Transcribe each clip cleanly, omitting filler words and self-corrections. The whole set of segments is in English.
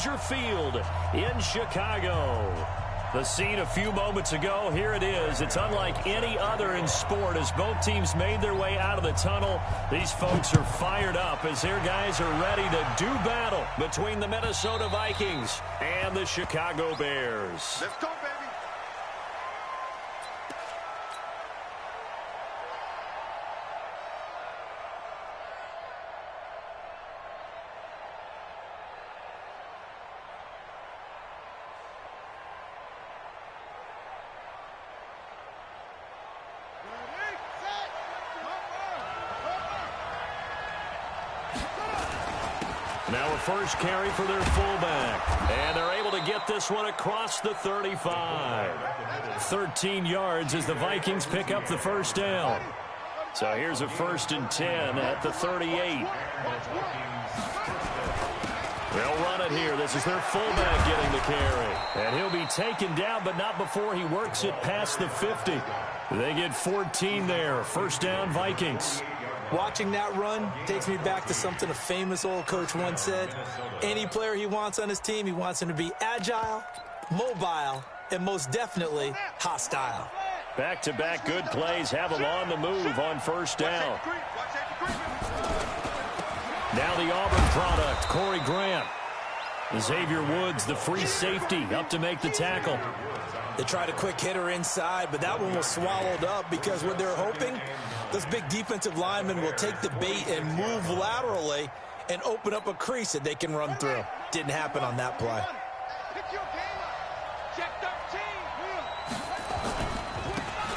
Soldier Field in Chicago. The scene a few moments ago, here it is. It's unlike any other in sport as both teams made their way out of the tunnel. These folks are fired up as their guys are ready to do battle between the Minnesota Vikings and the Chicago Bears. Let's go, baby. Now a first carry for their fullback. And they're able to get this one across the 35. 13 yards as the Vikings pick up the first down. So here's a 1st and 10 at the 38. They'll run it here. This is their fullback getting the carry. And he'll be taken down, but not before he works it past the 50. They get 14 there. First down, Vikings. Watching that run takes me back to something a famous old coach once said. Any player he wants on his team, he wants him to be agile, mobile, and most definitely hostile. Back-to-back good plays have him on the move on first down. Now the Auburn product, Corey Grant. Xavier Woods, the free safety, up to make the tackle. They tried a quick hitter inside, but that one was swallowed up because what they're hoping, those big defensive linemen will take the bait and move laterally and open up a crease that they can run through. Didn't happen on that play.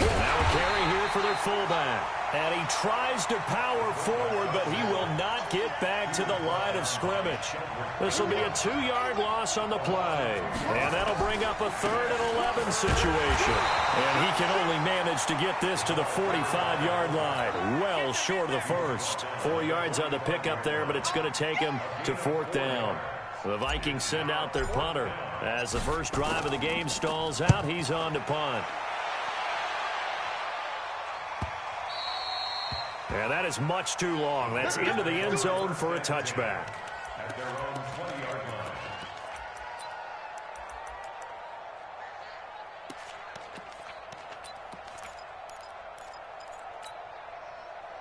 Now a carry here for their fullback. And he tries to power forward, but he will not get back to the line of scrimmage. This will be a 2-yard loss on the play. And that'll bring up a 3rd and 11 situation. And he can only manage to get this to the 45-yard line. Well short of the first. 4 yards on the pickup there, but it's going to take him to 4th down. The Vikings send out their punter. As the first drive of the game stalls out, he's on to punt. And that is much too long. That's into the end zone for a touchback.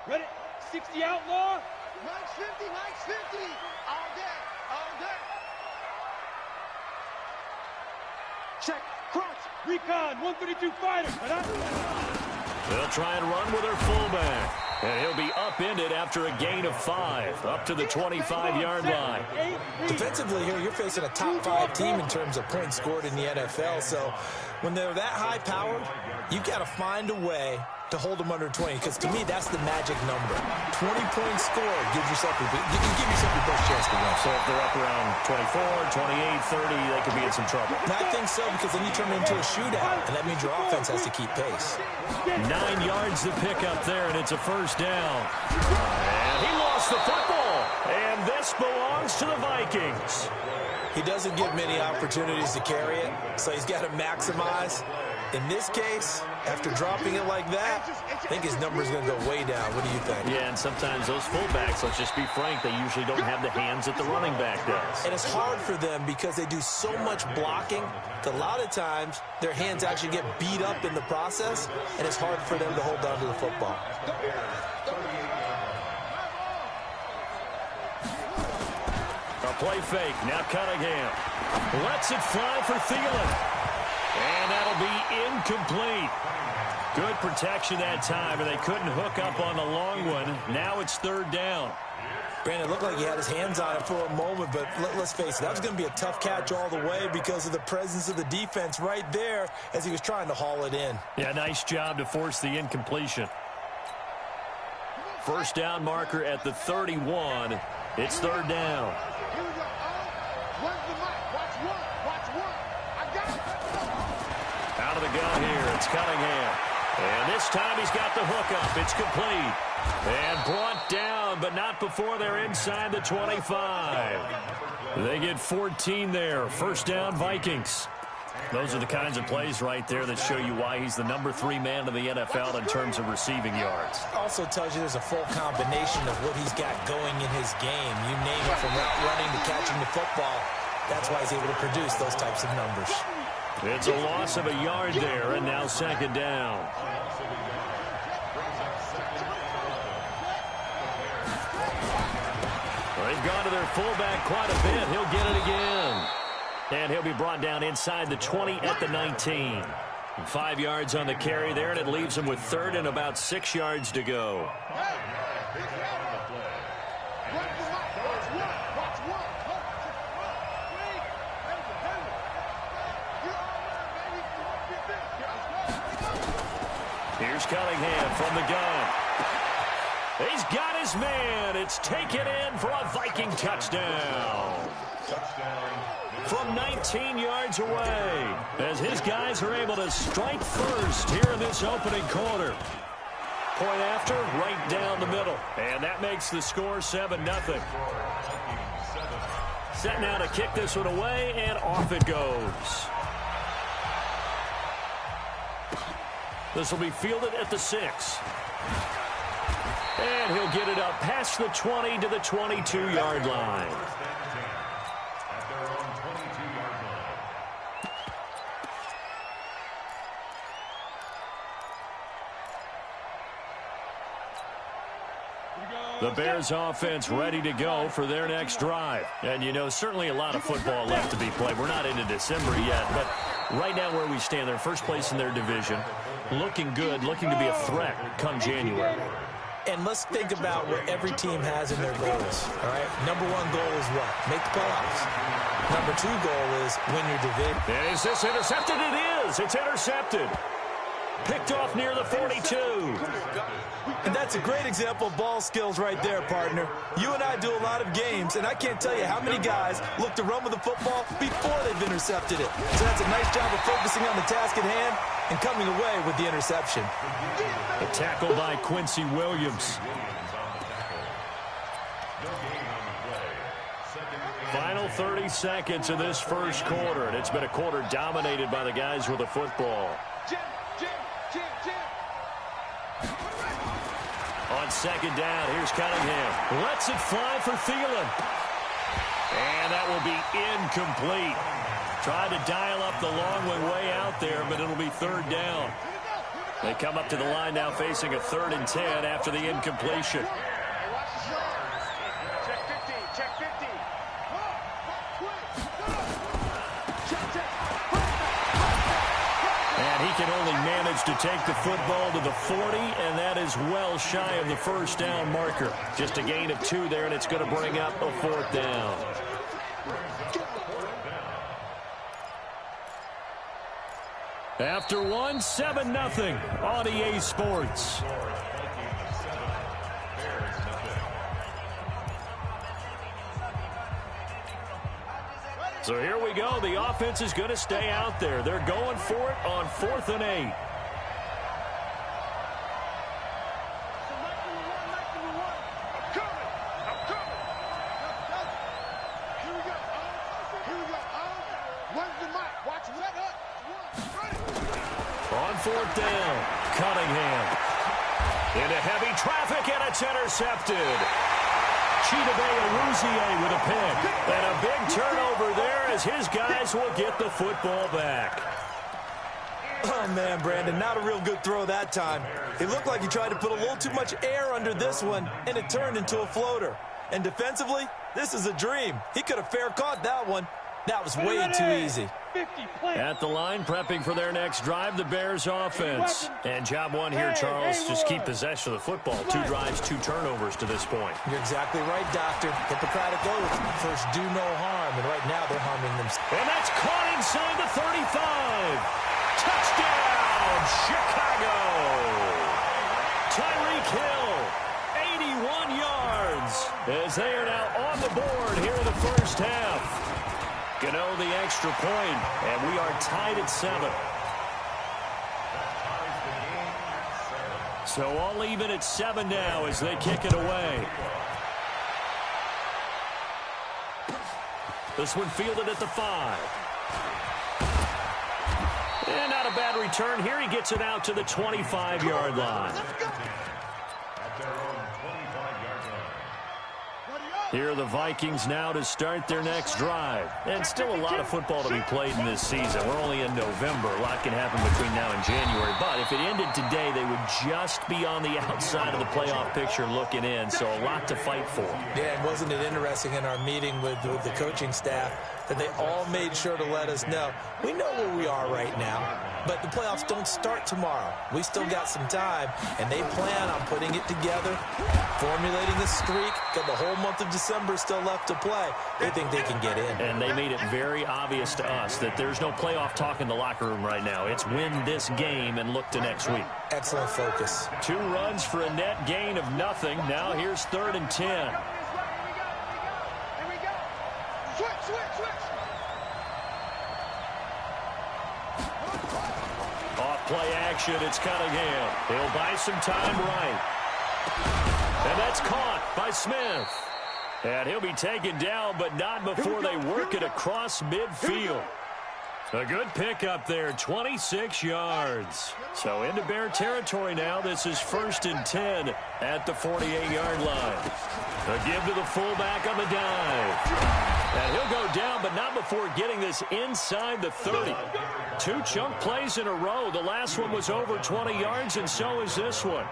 Ready? 60 outlaw. Nice 50, nice 50. All day, all day. Check. Crunch. Recon. 132 fighter. They'll try and run with their fullback. And he'll be upended after a gain of 5, up to the 25-yard line. Defensively here, you're facing a top 5 team in terms of points scored in the NFL. So when they're that high-powered, you got to find a way to hold them under 20. Because to me, that's the magic number. 20 points scored gives yourself your best chance to win. So if they're up around 24, 28, 30, they could be in some trouble. And I think so, because then you turn it into a shootout, and that means your offense has to keep pace. 9 yards to pick up there, and it's a first down. And he lost the football. And this belongs to the Vikings. He doesn't get many opportunities to carry it, so he's got to maximize. In this case, after dropping it like that, I think his number's going to go way down. What do you think? Yeah, and sometimes those fullbacks, let's just be frank, they usually don't have the hands that the running back does. And it's hard for them because they do so much blocking that a lot of times their hands actually get beat up in the process, and it's hard for them to hold on to the football. A play fake. Now Cunningham lets it fly for Thielen. And that'll be incomplete. Good protection that time, and they couldn't hook up on the long one. Now it's 3rd down. Brandon, it looked like he had his hands on it for a moment, but let's face it, that was going to be a tough catch all the way because of the presence of the defense right there as he was trying to haul it in. Yeah, nice job to force the incompletion. First down marker at the 31. It's 3rd down. Here we go. Where's the mic? Watch one. Watch one. I got it. Out of the gun here, it's Cunningham. And this time he's got the hookup. It's complete. And brought down, but not before they're inside the 25. They get 14 there. First down, Vikings. Those are the kinds of plays right there that show you why he's the number 3 man in the NFL in terms of receiving yards. Also tells you there's a full combination of what he's got going in his game. You name it, from route running to catching the football. That's why he's able to produce those types of numbers. It's a loss of a yard there, and now second down. They've gone to their fullback quite a bit. He'll get it again. And he'll be brought down inside the 20 at the 19. 5 yards on the carry there, and it leaves him with third and about 6 yards to go. Here's Cunningham from the gun. He's got his man. It's taken in for a Viking touchdown. From 19 yards away, as his guys are able to strike first here in this opening quarter. Point after, right down the middle. And that makes the score 7-0. Set now to kick this one away, and off it goes. This will be fielded at the 6. And he'll get it up past the 20 to the 22-yard line. The Bears offense ready to go for their next drive. And, you know, certainly a lot of football left to be played. We're not into December yet, but right now where we stand, they're first place in their division. Looking good, looking to be a threat come January. And let's think about what every team has in their goals, all right? Number one goal is what? Make the playoffs. Number two goal is win your division. And is this intercepted? It is. It's intercepted. Picked off near the 42. And that's a great example of ball skills right there, partner. You and I do a lot of games, and I can't tell you how many guys look to run with the football before they've intercepted it. So that's a nice job of focusing on the task at hand and coming away with the interception. A tackle by Quincy Williams. Final 30 seconds of this first quarter, and it's been a quarter dominated by the guys with the football. On second down, here's Cunningham. Lets it fly for Thielen. And that will be incomplete. Tried to dial up the long one way out there, but it'll be third down. They come up to the line now facing a 3rd and 10 after the incompletion. And he can only manage to take the football to the 40, and that is well shy of the first down marker. Just a gain of 2 there, and it's going to bring up a 4th down. After one, 7-0 on EA Sports. So here we go. The offense is going to stay out there. They're going for it on 4th and 8. On 4th down, Cunningham. Into heavy traffic, and it's intercepted. Chidobe with a pick. And a big turnover there as his guys will get the football back. Oh, man, Brandon, not a real good throw that time. It looked like he tried to put a little too much air under this one, and it turned into a floater. And defensively, this is a dream. He could have fair caught that one. That was way too easy. At the line, prepping for their next drive, the Bears offense. And job one here, Charles, just keep possession of the football. 2 drives, 2 turnovers to this point. You're exactly right, Doctor. Hippocratic oath. First, do no harm. And right now, they're harming themselves. And that's caught inside the 35. Touchdown, Chicago. Tyreek Hill, 81 yards, as they are now on the board here in the first half. Gano the extra point, and we are tied at 7. So all even at 7 now as they kick it away. This one fielded at the 5. And not a bad return here. He gets it out to the 25-yard line. Here are the Vikings now to start their next drive. And still a lot of football to be played in this season. We're only in November. A lot can happen between now and January. But if it ended today, they would just be on the outside of the playoff picture looking in. So a lot to fight for. Yeah, and wasn't it interesting in our meeting with the coaching staff that they all made sure to let us know, we know where we are right now, but the playoffs don't start tomorrow. We still got some time, and they plan on putting it together, formulating a streak, got the whole month of December still left to play. They think they can get in. And they made it very obvious to us that there's no playoff talk in the locker room right now. It's win this game and look to next week. Excellent focus. 2 runs for a net gain of nothing. Now here's 3rd and 10. Play action, it's Cunningham. He'll buy some time right. And that's caught by Smith. And he'll be taken down, but not before they work it across midfield. A good pickup there, 26 yards. So into Bear territory now. This is 1st and 10 at the 48-yard line. A give to the fullback on the dive. And he'll go down, but not before getting this inside the 30. 2 chunk plays in a row. The last one was over 20 yards, and so is this one.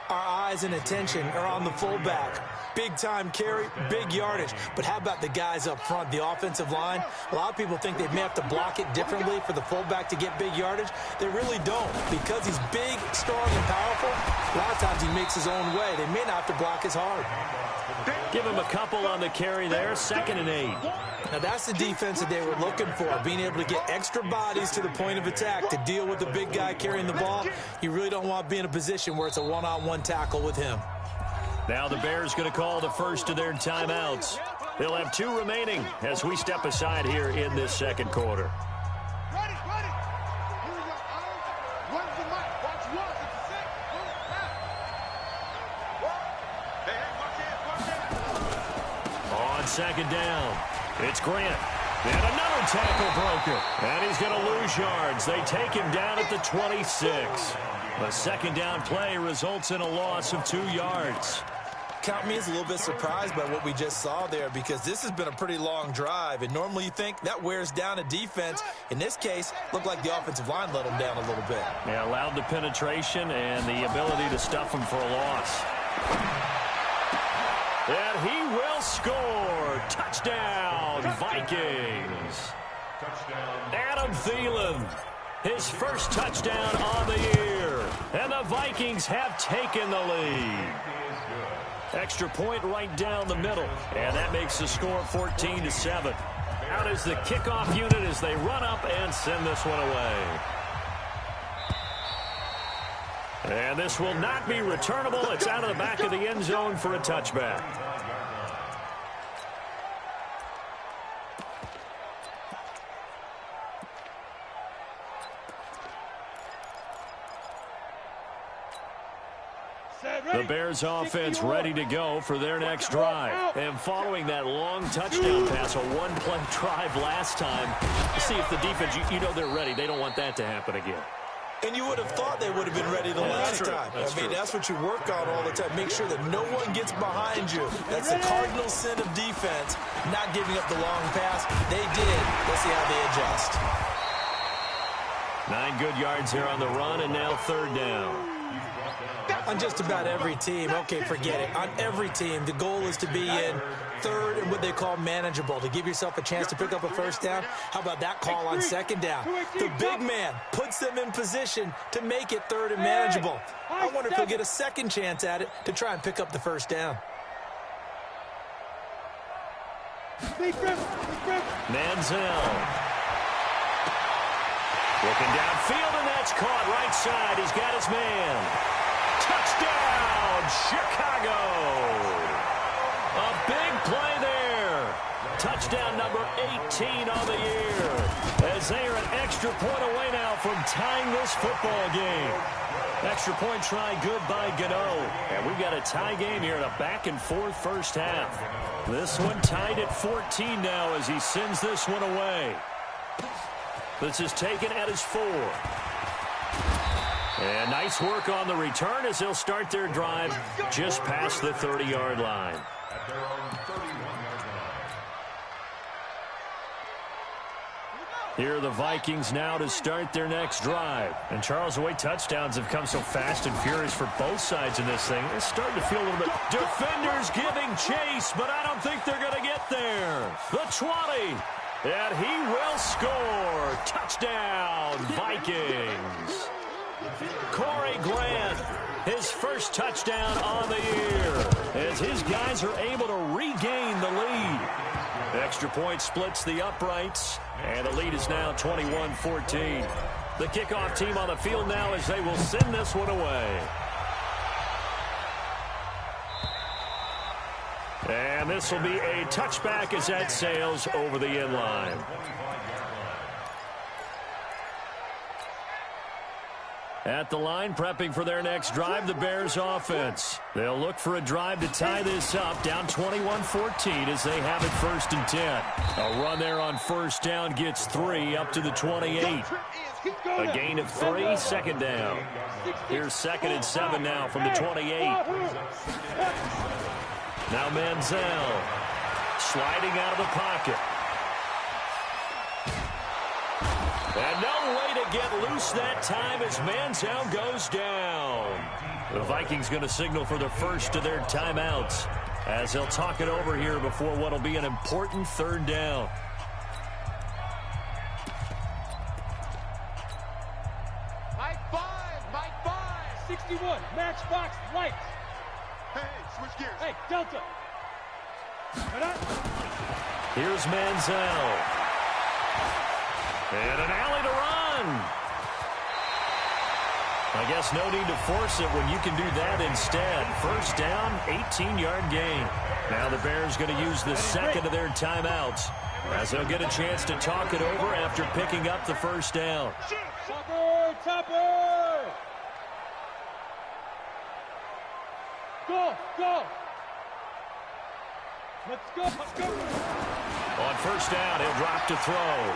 Our eyes and attention are on the fullback. Big-time carry, big yardage. But how about the guys up front, the offensive line? A lot of people think they may have to block it differently for the fullback to get big yardage. They really don't. Because he's big, strong, and powerful, a lot of times he makes his own way. They may not have to block as hard. Give him a couple on the carry there, 2nd and 8. Now, that's the defense that they were looking for, being able to get extra bodies to the point of attack to deal with the big guy carrying the ball. You really don't want to be in a position where it's a one-on-one tackle with him. Now the Bears going to call the first of their timeouts. They'll have 2 remaining as we step aside here in this 2nd quarter. Ready. Here we go. Runs the mic. Watch 1. It's a 6. On 2nd down, it's Grant. And another tackle broken. And he's going to lose yards. They take him down at the 26. A 2nd down play results in a loss of 2 yards. Count me as a little bit surprised by what we just saw there, because this has been a pretty long drive, and normally you think that wears down a defense. In this case, looked like the offensive line let them down a little bit. Yeah, allowed the penetration and the ability to stuff them for a loss. And he will score. Touchdown, Vikings. Adam Thielen, his first touchdown on the year. And the Vikings have taken the lead. Extra point right down the middle. And that makes the score 14-7. Out is the kickoff unit as they run up and send this one away. And this will not be returnable. It's out of the back of the end zone for a touchback. The Bears offense ready to go for their next drive. And following that long touchdown pass, a 1-play drive last time, see if the defense, you know they're ready. They don't want that to happen again. And you would have thought they would have been ready the last time. That's what you work on all the time. Make sure that no one gets behind you. That's the cardinal sin of defense, not giving up the long pass. They did. Let's see how they adjust. 9 good yards here on the run, and now 3rd down. On just about every team, okay, forget it. On every team, the goal is to be in 3rd and what they call manageable, to give yourself a chance to pick up a 1st down. How about that call on 2nd down? The big man puts them in position to make it 3rd and manageable. I wonder if he'll get a 2nd chance at it to try and pick up the 1st down. Manziel. Looking downfield, and that's caught right side. He's got his man. Touchdown, Chicago. A big play there. Touchdown number 18 on the year. As they are an extra point away now from tying this football game. Extra point try good by Gano. And we've got a tie game here in a back-and-forth first half. This one tied at 14 now as he sends this one away. This is taken at his 4. And nice work on the return as they'll start their drive just past the 30-yard line. Here are the Vikings now to start their next drive. And Charles, the way touchdowns have come so fast and furious for both sides in this thing, it's starting to feel a little bit. Defenders giving chase, but I don't think they're going to get there. The 20. And he will score. Touchdown, Vikings. Corey Grant, his first touchdown on the year, as his guys are able to regain the lead. Extra point splits the uprights, and the lead is now 21-14. The kickoff team on the field now as they will send this one away. And this will be a touchback as that sails over the end line. At the line, prepping for their next drive, the Bears offense. They'll look for a drive to tie this up, down 21-14 as they have it 1st and 10. A run there on first down gets 3 up to the 28. A gain of 3, 2nd down. Here's 2nd and 7 now from the 28. Now Manziel sliding out of the pocket. And no way to get loose that time as Manziel goes down. The Vikings going to signal for the first of their timeouts as they'll talk it over here before what will be an important 3rd down. Mike 5. 61, matchbox, lights. Hey, switch gears. Hey, Delta. Here's Manziel. And an alley to run. I guess no need to force it when you can do that instead. First down, 18-yard gain. Now the Bears going to use the 2nd of their timeouts as they'll get a chance to talk it over after picking up the first down. Topper! Go! Let's go! On first down, he'll drop to throw.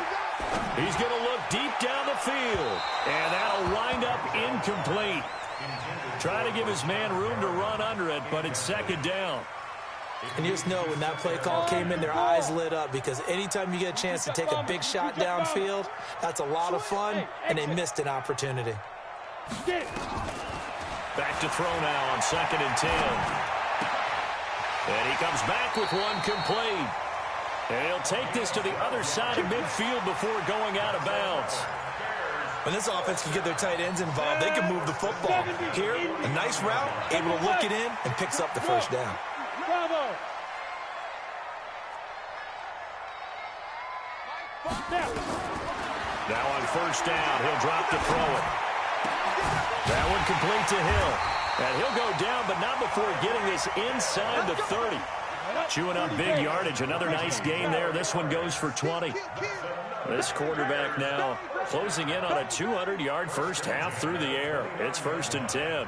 He's going to look deep down the field, and that'll wind up incomplete. Try to give his man room to run under it, but it's 2nd down. And you just know when that play call came in, their eyes lit up because anytime you get a chance to take a big shot downfield, that's a lot of fun, and they missed an opportunity. Back to throw now on 2nd and 10. And he comes back with one complete. And he'll take this to the other side of midfield before going out of bounds. When this offense can get their tight ends involved, they can move the football. Here, a nice route, able to look it in, and picks up the first down. Bravo! Now on first down, he'll drop to throw it. That one complete to Hill. And he'll go down, but not before getting this inside the 30. Chewing up big yardage. Another nice gain there. This one goes for 20. This quarterback now closing in on a 200-yard first half through the air. It's 1st and 10.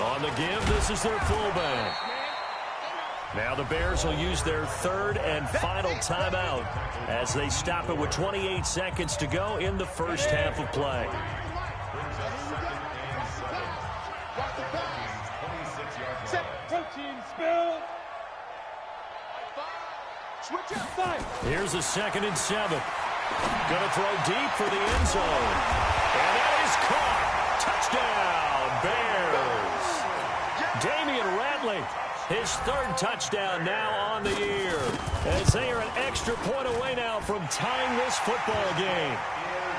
On the give, this is their fullback. Now the Bears will use their 3rd and final timeout as they stop it with 28 seconds to go in the first half of play. Here's a 2nd and 7. Going to throw deep for the end zone. And that is caught. Touchdown, Bears. Damian Ratley, his 3rd touchdown now on the year, as they are an extra point away now from tying this football game.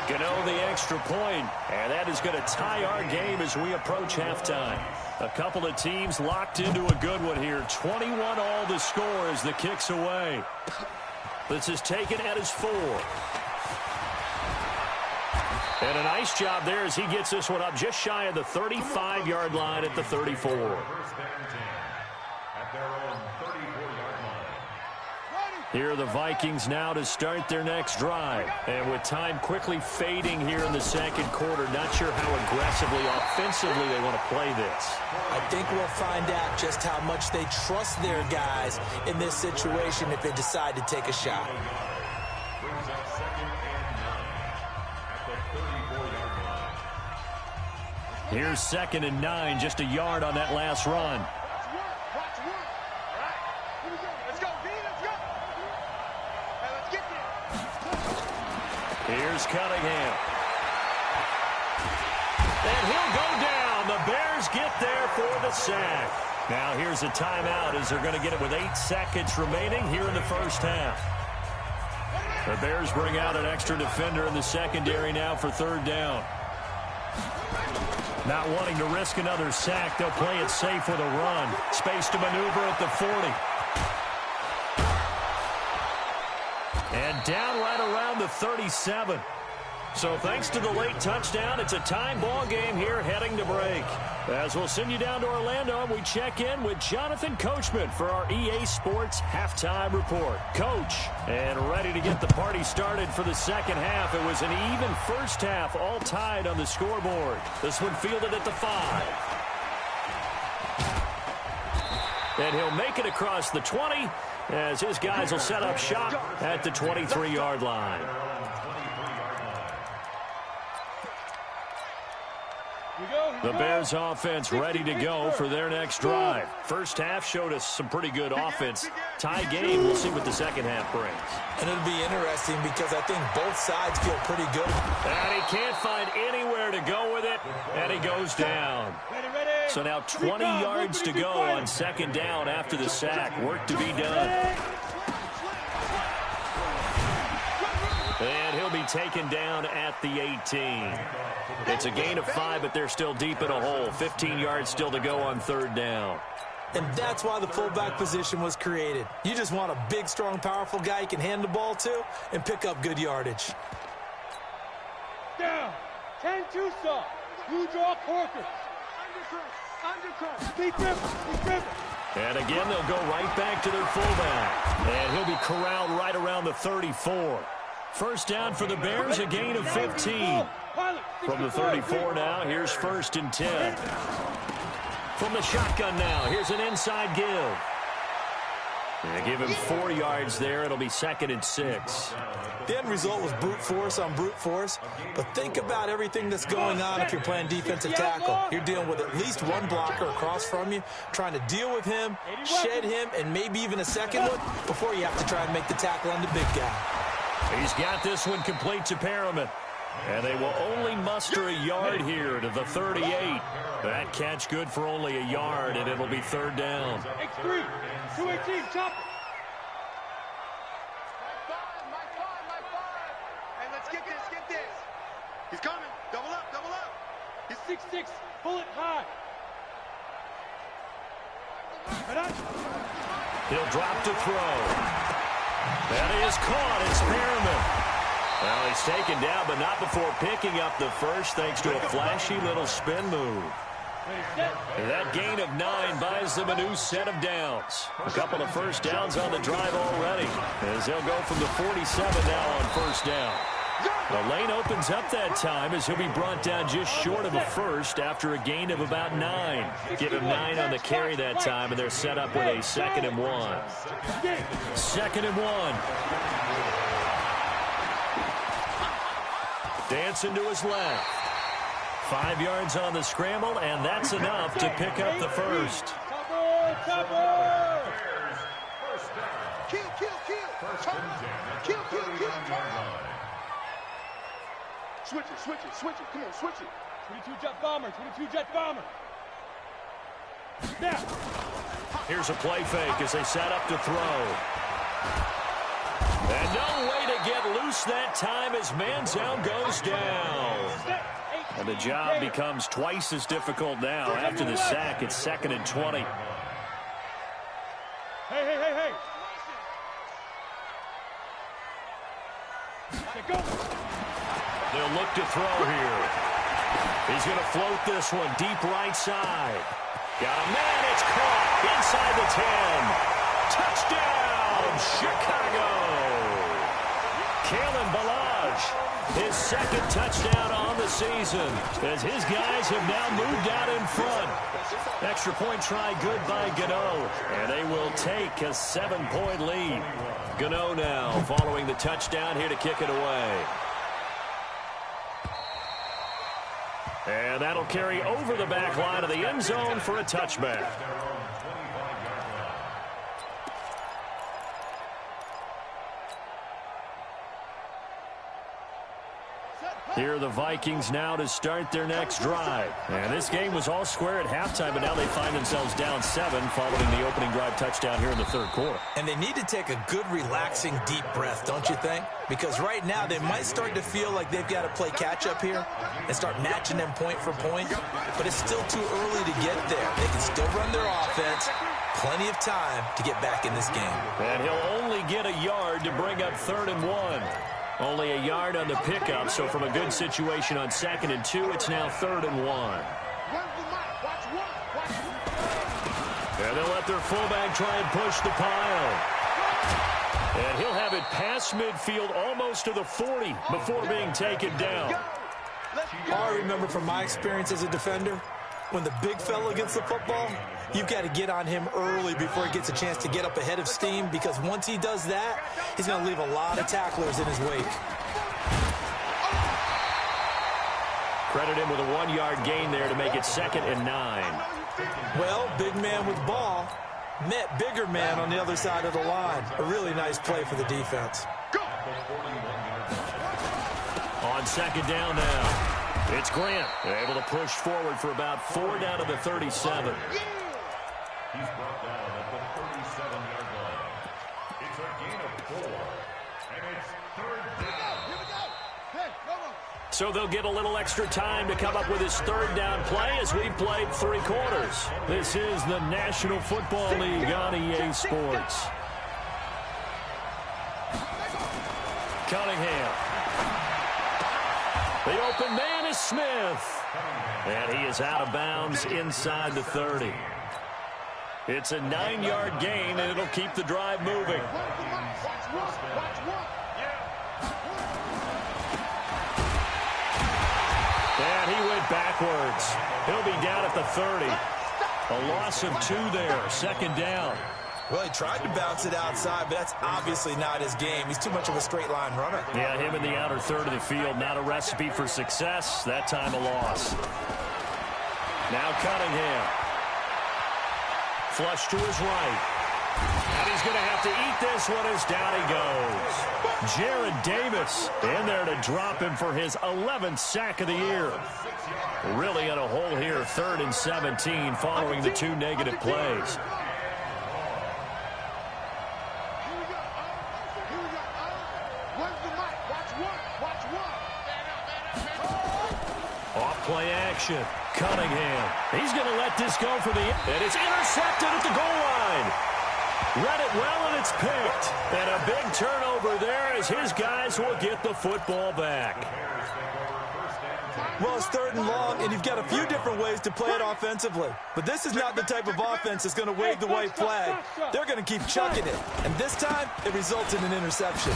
Gano the extra point, and that is going to tie our game as we approach halftime. A couple of teams locked into a good one here. 21 all the score as the kick's away. This is taken at his 4. And a nice job there as he gets this one up just shy of the 35-yard line at the 34. Here are the Vikings now to start their next drive. And with time quickly fading here in the 2nd quarter, not sure how aggressively, offensively they want to play this. I think we'll find out just how much they trust their guys in this situation if they decide to take a shot. Here's 2nd and 9, just a yard on that last run. Here's Cunningham. And he'll go down. The Bears get there for the sack. Now here's a timeout as they're going to get it with 8 seconds remaining here in the first half. The Bears bring out an extra defender in the secondary now for 3rd down. Not wanting to risk another sack, they'll play it safe with a run. Space to maneuver at the 40. And down right around the 37. So thanks to the late touchdown, it's a time ball game here heading to break. As we'll send you down to Orlando, we check in with Jonathan Coachman for our EA Sports Halftime Report. Coach, and ready to get the party started for the second half. It was an even first half, all tied on the scoreboard. This one fielded at the 5. And he'll make it across the 20 as his guys will set up shop at the 23-yard line. The Bears offense ready to go for their next drive. First half showed us some pretty good offense. Tie game, we'll see what the second half brings. And it'll be interesting because I think both sides feel pretty good. And he can't find anywhere to go with it, and he goes down. So now 20 yards to go on 2nd down after the sack. Work to be done. And he'll be taken down at the 18. It's a gain of 5, but they're still deep in a hole. 15 yards still to go on 3rd down. And that's why the fullback position was created. You just want a big, strong, powerful guy you can hand the ball to and pick up good yardage. Down. 10-2 soft. You draw Corker. Undercut. Deep river. And again, they'll go right back to their fullback. And he'll be corralled right around the 34. First down for the Bears, a gain of 15. From the 34 now, here's 1st and 10. From the shotgun now, here's an inside give. And give him 4 yards there. It'll be 2nd and 6. The end result was brute force on brute force. But think about everything that's going on if you're playing defensive tackle. You're dealing with at least one blocker across from you, trying to deal with him, shed him, and maybe even a second one before you have to try and make the tackle on the big guy. He's got this one complete to Perriman. And they will only muster a yard here to the 38. That catch good for only a yard, and it'll be 3rd down. X3, 218, chop. My 5. And let's get this. He's coming. Double up. He's 6'6", pull it high. He'll drop to throw. That is caught. It's Perriman. Well, he's taken down, but not before picking up the first thanks to a flashy little spin move. That gain of 9 buys them a new set of downs. A couple of first downs on the drive already, as they'll go from the 47 now on 1st down. The lane opens up that time as he'll be brought down just short of a first after a gain of about 9. Give him 9 on the carry that time, and they're set up with a 2nd and 1. 2nd and 1. Dancing to his left. 5 yards on the scramble, and that's enough to pick up the first. Cover! Kill. Switch it. Come on, switch it. 22 jet bomber. Now. Here's a play fake as they set up to throw. And no way to get loose that time as Manziel goes down. And the job becomes twice as difficult now. After the sack, it's 2nd and 20. Hey. Go. They'll look to throw here. He's going to float this one deep right side. Got a man. It's caught inside the 10. Touchdown, Chicago. Kalen Ballage, his 2nd touchdown on the season, as his guys have now moved out in front. Extra point try good by Gano, and they will take a 7-point lead. Gano now following the touchdown here to kick it away. And that'll carry over the back line of the end zone for a touchback. Here are the Vikings now to start their next drive. And this game was all square at halftime, but now they find themselves down 7 following the opening drive touchdown here in the third quarter. And they need to take a good, relaxing, deep breath, don't you think? Because right now they might start to feel like they've got to play catch-up here and start matching them point for point. But it's still too early to get there. They can still run their offense. Plenty of time to get back in this game. And he'll only get a yard to bring up 3rd and 1. Only a yard on the pickup, so from a good situation on 2nd and 2, it's now 3rd and 1. And they'll let their fullback try and push the pile. And he'll have it past midfield almost to the 40 before being taken down. All I remember from my experience as a defender, when the big fella gets the football, you've got to get on him early before he gets a chance to get up ahead of steam, because once he does that, he's going to leave a lot of tacklers in his wake. Credit him with a 1-yard gain there to make it 2nd and 9. Well, big man with ball met bigger man on the other side of the line. A really nice play for the defense. On 2nd down now. It's Grant. They're able to push forward for about 4 down to the 37. He's brought down at the 37-yard line. It's a gain of 4, and it's 3rd down. Here we go. Hey, come on. So they'll get a little extra time to come up with his 3rd down play as we've played 3 quarters. This is the National Football League on EA Sports. Cunningham. The open man is Smith. And he is out of bounds inside the 30. It's a 9-yard gain, and it'll keep the drive moving. And he went backwards. He'll be down at the 30. A loss of 2 there, 2nd down. Well, he tried to bounce it outside, but that's obviously not his game. He's too much of a straight-line runner. Yeah, him in the outer third of the field. Not a recipe for success. That time a loss. Now Cunningham. Flush to his right. And he's going to have to eat this one as down he goes. Jared Davis in there to drop him for his 11th sack of the year. Really in a hole here, 3rd and 17 following the 2 negative plays. Off-play action. Cunningham. He's going to let this go for the... And it's intercepted at the goal line. Read it well, and it's picked. And a big turnover there as his guys will get the football back. Well, it's 3rd and long, and you've got a few different ways to play it offensively. But this is not the type of offense that's going to wave the white flag. They're going to keep chucking it. And this time, it results in an interception.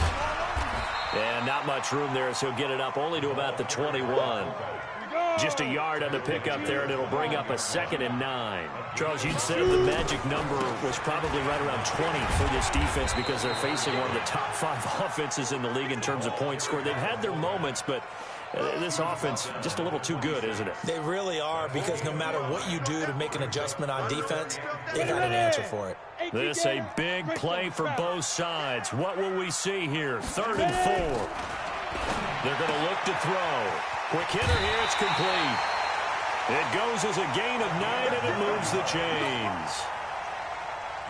And not much room there, so he'll get it up only to about the 21. Just a yard on the pickup there, and it'll bring up a 2nd and 9. Charles, you'd say the magic number was probably right around 20 for this defense because they're facing one of the top 5 offenses in the league in terms of points scored. They've had their moments, but this offense just a little too good, isn't it? They really are, because no matter what you do to make an adjustment on defense, they've got an answer for it. This a big play for both sides. What will we see here? 3rd and 4. They're going to look to throw. Quick hitter here, it's complete. It goes as a gain of 9, and it moves the chains.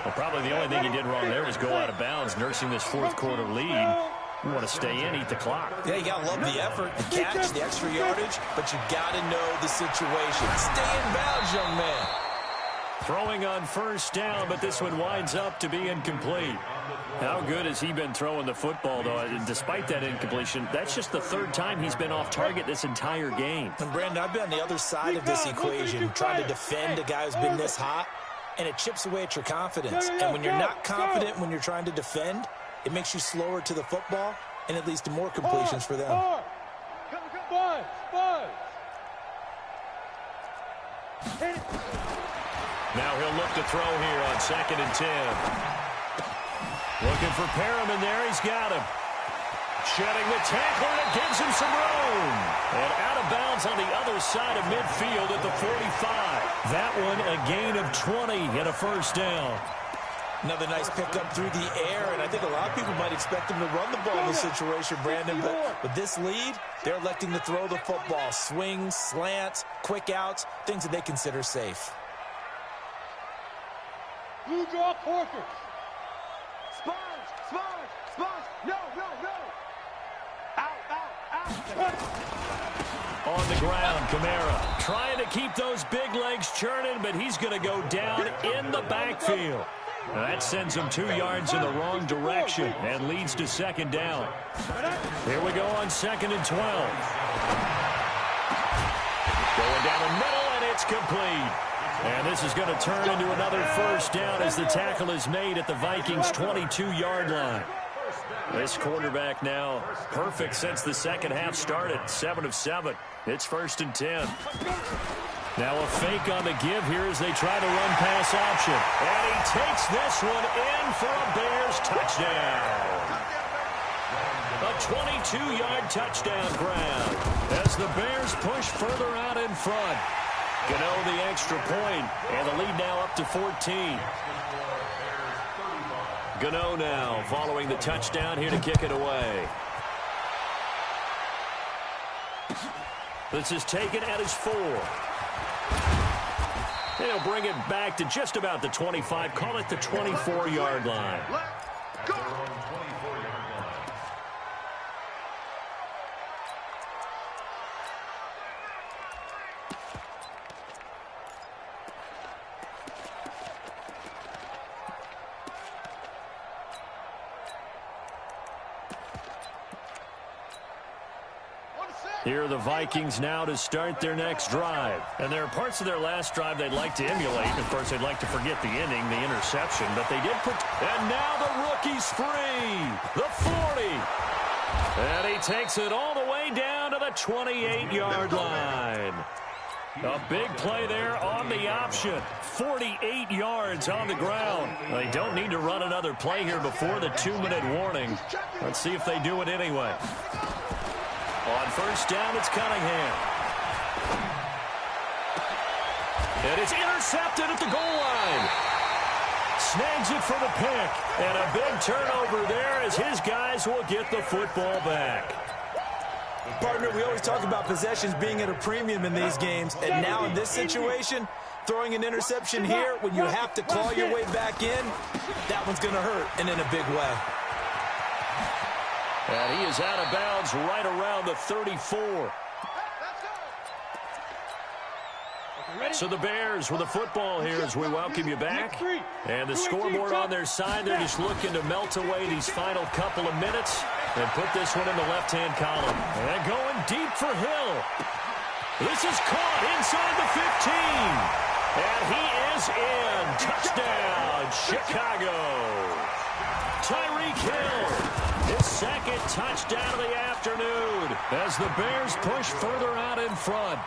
Well, probably the only thing he did wrong there was go out of bounds, nursing this 4th quarter lead. You want to stay in, eat the clock. Yeah, you got to love the effort, the catch, the extra yardage, but you got to know the situation. Stay in bounds, young man. Throwing on 1st down, but this one winds up to be incomplete. How good has he been throwing the football, though? Despite that incompletion, that's just the 3rd time he's been off target this entire game. And, Brandon, I've been on the other side of this equation, trying to defend a guy who's been this hot, and it chips away at your confidence. And when you're not confident when you're trying to defend, it makes you slower to the football, and it leads to more completions for them. Now he'll look to throw here on 2nd and 10. Looking for Perriman there. He's got him. Shedding the tackler, and it gives him some room. And out of bounds on the other side of midfield at the 45. That one a gain of 20 and a 1st down. Another nice pickup through the air, and I think a lot of people might expect him to run the ball in this situation, Brandon, but with this lead, they're electing to throw the football. Swings, slants, quick outs, things that they consider safe. Blue draw Corker. Sponge. No. Out. On the ground, Kamara trying to keep those big legs churning, but he's going to go down in the backfield. Now that sends him 2 yards in the wrong direction and leads to second down. Here we go on 2nd and 12. Going down the middle, and it's complete. And this is going to turn into another first down as the tackle is made at the Vikings' 22-yard line. This quarterback now perfect since the second half started. 7 of 7. It's 1st and 10. Now a fake on the give here as they try to run pass option. And he takes this one in for a Bears touchdown. A 22-yard touchdown grab as the Bears push further out in front. Gano the extra point, and the lead now up to 14. Gano now following the touchdown here to kick it away. This is taken at his 4. They'll bring it back to just about the 25. Call it the 24-yard line. Let's go. Here are the Vikings now to start their next drive. And there are parts of their last drive they'd like to emulate. Of course, they'd like to forget the inning, the interception. But they did put... And now the rookie's free. The 40. And he takes it all the way down to the 28-yard line. A big play there on the option. 48 yards on the ground. They don't need to run another play here before the 2-minute warning. Let's see if they do it anyway. On first down, it's Cunningham. And it's intercepted at the goal line. Snags it for the pick. And a big turnover there as his guys will get the football back. Partner, we always talk about possessions being at a premium in these games. And now in this situation, throwing an interception here when you have to claw your way back in, that one's going to hurt, and in a big way. And he is out of bounds right around the 34. So the Bears with the football here as we welcome you back. And the scoreboard on their side, they're just looking to melt away these final couple of minutes and put this one in the left-hand column. And going deep for Hill. This is caught inside the 15. And he is in. Touchdown, Chicago. Tyreek Hill. His second touchdown of the afternoon as the Bears push further out in front.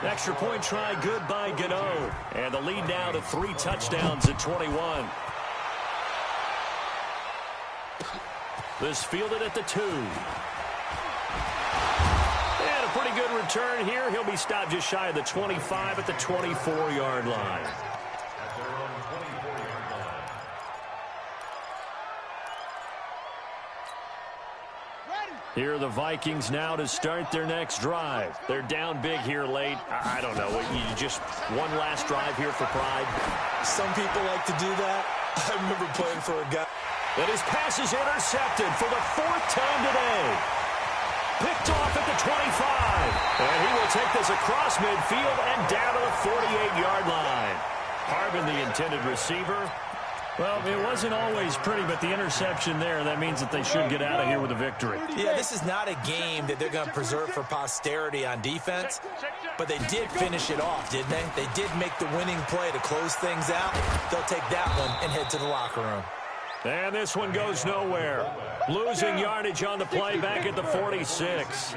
Extra point try good by Gano. And the lead now to 3 touchdowns at 21. This fielded at the 2. And a pretty good return here. He'll be stopped just shy of the 25 at the 24-yard line. Here are the Vikings now to start their next drive. They're down big here late. I don't know. You just one last drive here for pride. Some people like to do that. I remember playing for a guy. And his pass is intercepted for the 4th time today. Picked off at the 25. And he will take this across midfield and down to the 48-yard line. Harbin, the intended receiver. Well, it wasn't always pretty, but the interception there, that means that they should get out of here with a victory. Yeah, this is not a game that they're going to preserve for posterity on defense, but they did finish it off, didn't they? They did make the winning play to close things out. They'll take that one and head to the locker room. And this one goes nowhere. Losing yardage on the play back at the 46.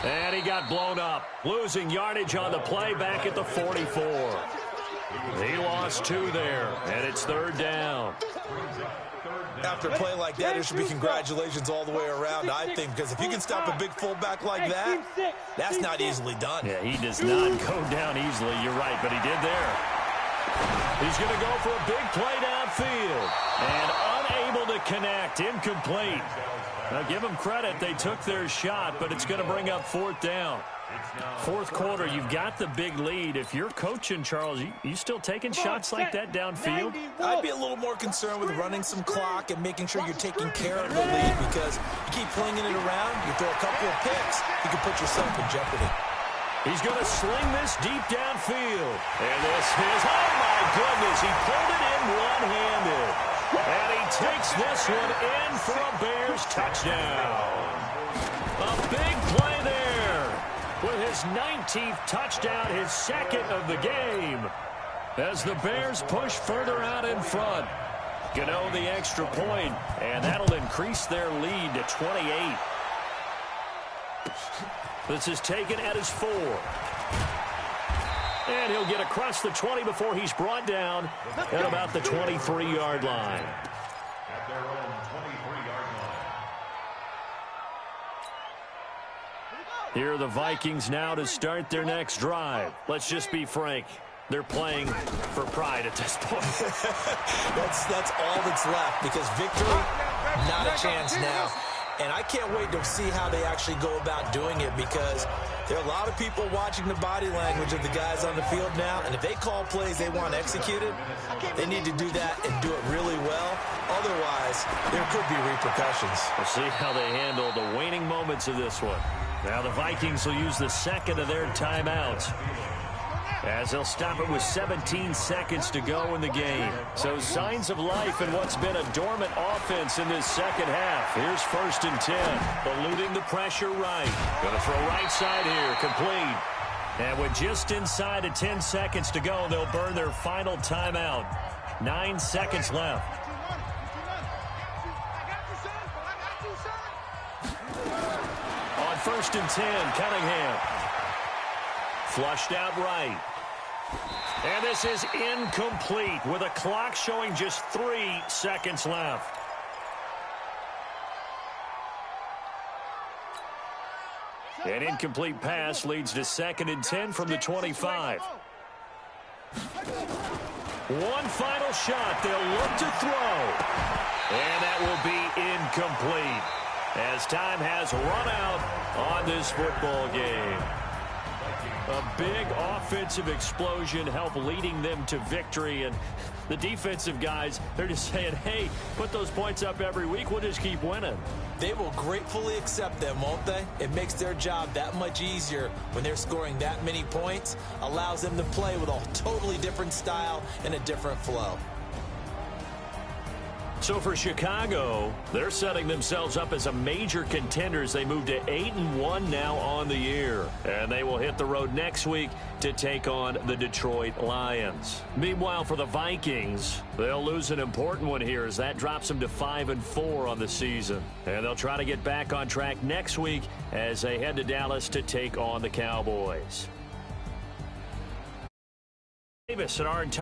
And he got blown up. Losing yardage on the play back at the 44. He lost 2 there, and it's 3rd down. After a play like that, there should be congratulations all the way around, I think, because if you can stop a big fullback like that, that's not easily done. Yeah, he does not go down easily. You're right, but he did there. He's going to go for a big play downfield. And unable to connect. Incomplete. Now, give them credit. They took their shot, but it's going to bring up fourth down. Fourth quarter, you've got the big lead. If you're coaching, Charles, you still taking shots like that downfield? I'd be a little more concerned with running some clock and making sure you're taking care of the lead, because you keep flinging it around, you throw a couple of picks, you can put yourself in jeopardy. He's going to sling this deep downfield. And this is, oh my goodness, he pulled it in one-handed. And he takes this one in for a Bears touchdown. A big play there with his 19th touchdown, his second of the game, as the Bears push further out in front. Gano the extra point, and that'll increase their lead to 28. This is taken at his 4. And he'll get across the 20 before he's brought down at about the 23-yard line. At their own 23-yard line. Here are the Vikings now to start their next drive. Let's just be frank. They're playing for pride at this point. That's all that's left, because victory, not a chance now. And I can't wait to see how they actually go about doing it, because there are a lot of people watching the body language of the guys on the field now, and if they call plays they want executed, they need to do that and do it really well. Otherwise, there could be repercussions. We'll see how they handle the waning moments of this one. Now the Vikings will use the second of their timeouts, as they'll stop it with 17 seconds to go in the game. So signs of life in what's been a dormant offense in this second half. Here's 1st and 10. Eluding the pressure right. Going to throw right side here. Complete. And with just inside of 10 seconds to go, they'll burn their final timeout. 9 seconds left. On 1st and 10, Cunningham. Flushed out right. And this is incomplete with a clock showing just 3 seconds left. An incomplete pass leads to 2nd and 10 from the 25. One final shot. They'll look to throw. And that will be incomplete, as time has run out on this football game. A big offensive explosion helped leading them to victory, and the defensive guys, they're just saying, hey, put those points up every week, we'll just keep winning. They will gratefully accept them, won't they? It makes their job that much easier when they're scoring that many points, allows them to play with a totally different style and a different flow. So for Chicago, they're setting themselves up as a major contender as they move to 8-1 now on the year. And they will hit the road next week to take on the Detroit Lions. Meanwhile, for the Vikings, they'll lose an important one here, as that drops them to 5-4 on the season. And they'll try to get back on track next week as they head to Dallas to take on the Cowboys. Davis and our entire